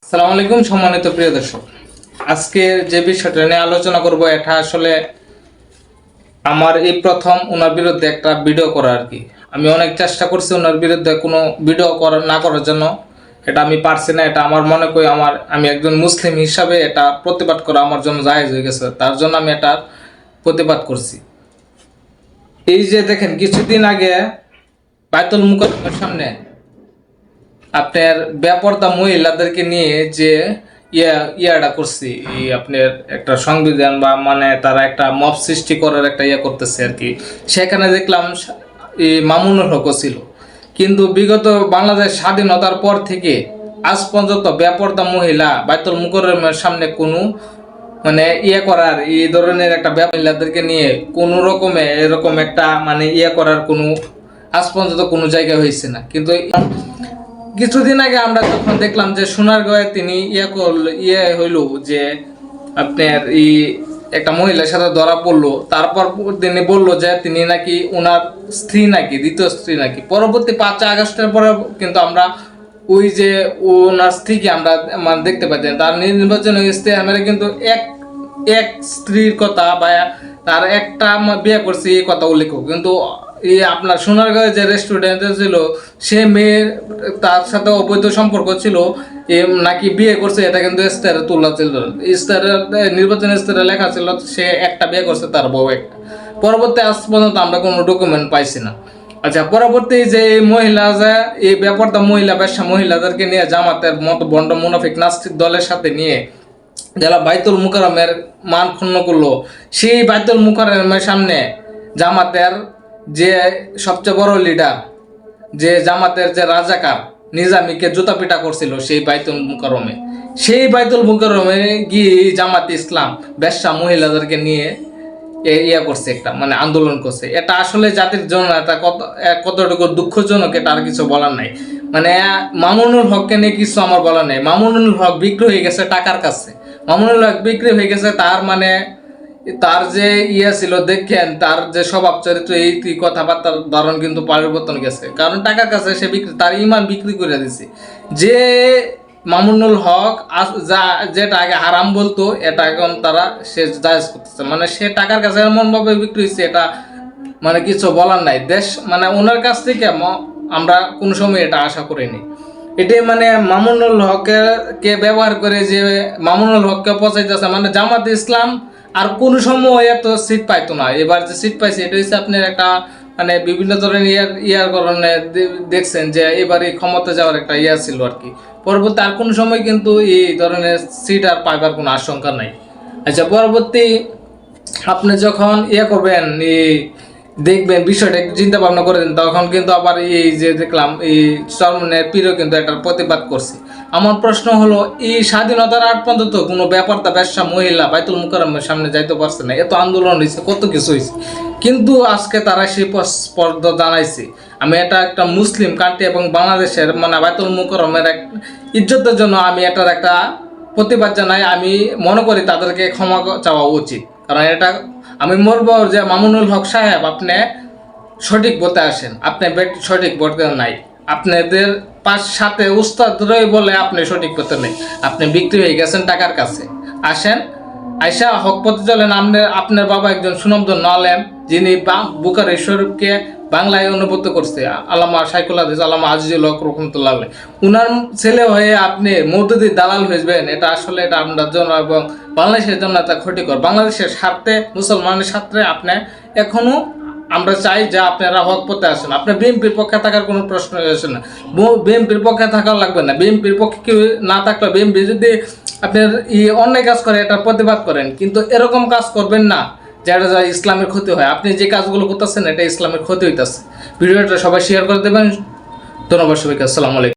আসসালামু আলাইকুম সম্মানিত প্রিয় দর্শক, আজকে যে বিষয়টা নিয়ে আলোচনা করব এটা আসলে আমার এই প্রথম ওনার বিরুদ্ধে একটা ভিডিও করা আর কি। আমি অনেক চেষ্টা করছি ওনার বিরুদ্ধে কোনো ভিডিও না করার জন্য, এটা আমি পারছি না। এটা আমার মনে করি আমি একজন মুসলিম হিসাবে এটা প্রতিবাদ করা আমার জন্য জায়েজ হয়ে গেছে, তার জন্য আমি এটা প্রতিবাদ করছি। এই যে দেখেন, কিছুদিন আগে বায়তুল মুকাররমের সামনে আপনার বেপরদা মহিলাদেরকে নিয়ে যে ইয়াটা করছি, এই আপনার একটা সংবিধান বা মানে তারা একটা মব সৃষ্টি করার একটা করতেছে আর কি। সেখানে দেখলাম এই মামুনুল হকও ছিল, কিন্তু বিগত বাংলাদেশ স্বাধীনতার পর থেকে আজ পর্যন্ত বেপরদা মহিলা বায়তুল মুকাররমের সামনে কোনো মানে করার এই ধরনের একটা মহিলাদেরকে নিয়ে কোনো রকমে এরকম একটা মানে করার কোনো আজ পর্যন্ত কোনো জায়গা হয়েছে না। কিন্তু কিছুদিন আগে আমরা যখন দেখলাম যে সোনারগাঁয়ে তিনি হইল যে আপনার এই একটা মহিলার সাথে ধরা পড়লো, তারপর তিনি বললো যে তিনি নাকি ওনার স্ত্রী, নাকি দ্বিতীয় স্ত্রী নাকি। পরবর্তী 5 আগস্টের পরে কিন্তু আমরা ওই যে ওনার স্ত্রীকে আমরা মানে দেখতে পাচ্ছি তার নির্বাচনী ইস্তেহারে কিন্তু এক স্ত্রীর কথা বা তার একটা বিয়ে করছে এই কথা উল্লেখ, কিন্তু এই আপনার সোনারগাঁয়ে যে রেস্টুরেন্টে ছিল সে মেয়ের তার সাথে অবৈধ সম্পর্ক ছিল নাকি বিয়ে করছে, এটা কিন্তু ইস্তেহারে তোলা ছিল। ইস্তেহারে নির্বাচনী ইস্তেহারে লেখা ছিল সে একটা বিয়ে করছে, তার বউ একটা। পরবর্তী আজ পর্যন্ত আমরা কোনো ডকুমেন্ট পাইছি না। আচ্ছা, পরবর্তী যে মহিলা যে এই বেপরদা মহিলা ব্যবসা মহিলাদেরকে নিয়ে জামাতের মতো বন্ড মুনাফিক নাস্তিক দলের সাথে নিয়ে যারা বাইতুল মুকাররমের মান ক্ষুণ্ণ করলো, সেই বাইতুল মুকাররমের সামনে জামাতের যে সবচেয়ে বড় লিডার, যে জামাতের যে রাজাকার নিজামীকে জুতা পিটা করছিল সেই বাইতুল মুকাররমে গিয়ে জামাত ইসলাম ব্যবসা মহিলাদেরকে নিয়ে করছে, একটা মানে আন্দোলন করছে। এটা আসলে জাতির জন্য এটা কতটুকু দুঃখজনক এটা আর কিছু বলার নাই। মানে মামুনুল হককে নিয়ে কিছু আমার বলার নেই। মামুনুল হক বিক্রি হয়ে গেছে টাকার কাছে। মামুনুল হক বিক্রি হয়ে গেছে, তার মানে তার যে ছিল দেখেন, তার যে স্বভাব চরিত্র এই কথাবার্তার ধরন কিন্তু পরিবর্তন গেছে, কারণ টাকার কাছে সে তার ইমান বিক্রি করে দিছে। যে মামুনুল হক যেটা আগে হারাম বলতো এটা এখন তারা সে জায়েজ করতেছে, মানে সে টাকার কাছে এমন ভাবে বিক্রি হয়েছে, এটা মানে কিছু বলার নাই। দেশ মানে ওনার কাছ থেকে আমরা কোন সময় এটা আশা করিনি। এটাই মানে মামুনুল হককে ব্যবহার করে যে মামুনুল হককে পচাইতেছে, মানে জামাত ইসলাম আর কোন সময় এত সিট পাইতো না। এবার যে সিট পাইছে এটা হচ্ছে আপনার একটা মানে বিভিন্ন ধরনের ইয়ার কারণে দেখছেন যে এবারে ক্ষমতা যাওয়ার একটা ছিল আর কি। পরবর্তী আর কোন সময় কিন্তু এই ধরনের সিট আর পাইবার কোনো আশঙ্কা নাই। আচ্ছা, পরবর্তী আপনি যখন করবেন দেখবেন বিষয়টা একটু চিন্তা ভাবনা করে দেন, তখন কিন্তু আবার এই যে দেখলাম এই চরমনের পীরও কিন্তু এটার প্রতিবাদ করছে। আমার প্রশ্ন হলো, এই স্বাধীনতার আগ পর্যন্ত কোনো ব্যাপারটা ব্যবসা মহিলা বাইতুল মুকাররমের সামনে যাইতে পারছে না। এত আন্দোলন হয়েছে, কত কিছু হয়েছে, কিন্তু আজকে তারা সেই স্পর্ধা জানাইছে। আমি এটা একটা মুসলিম কান্ট্রি এবং বাংলাদেশের মানে বাইতুল মুকাররমের এক ইজ্জতের জন্য আমি এটার একটা প্রতিবাদ জানাই। আমি মনে করি তাদেরকে ক্ষমা চাওয়া উচিত, কারণ এটা আমি বলবো যে মামুনুল হক সাহেব, আপনি সঠিক বলতে আসেন, আপনি সঠিক বলতে নাই। আপনাদের সাথে উস্তাদ রয়ে বলে আপনি সঠিক বলতে নেই, আপনি বিক্রি হয়ে গেছেন টাকার কাছে। আসেন, আয়সা হক পথে চলেন। আপনার বাবা একজন সুনামধন্য আলেম, যিনি বুখারী শরীফকে বাংলায় অনুভূত করছে, আল্লামা শাইখুল হাদিস আল্লামা আজিজুল হক রহমতুল্লাহ আলাইহি। উনার ছেলে হয়ে আপনি মওদুদি দালাল হয়েছেন, এটা আসলে এটা আপনার জন্য এবং বাংলাদেশের জন্য এটা ক্ষতিকর। বাংলাদেশের স্বার্থে, মুসলমানের স্বার্থে আপনি এখনো আমরা চাই যে আপনারা হক পথে আসেন। আপনার বিএনপির পক্ষে থাকার কোনো প্রশ্ন আসে না, বিএনপির পক্ষে থাকা লাগবে না। বিএনপির পক্ষে কেউ না থাকলে বিএনপি যদি আপনার অন্যায় কাজ করে এটা প্রতিবাদ করেন, কিন্তু এরকম কাজ করবেন না যেটা যা ইসলামের ক্ষতি হয়। আপনি যে কাজগুলো করতেছেন এটা ইসলামের ক্ষতি হইতেছে। ভিডিওটা সবাই শেয়ার করে দেবেন। ধন্যবাদ সবাইকে। আসসালামু আলাইকুম।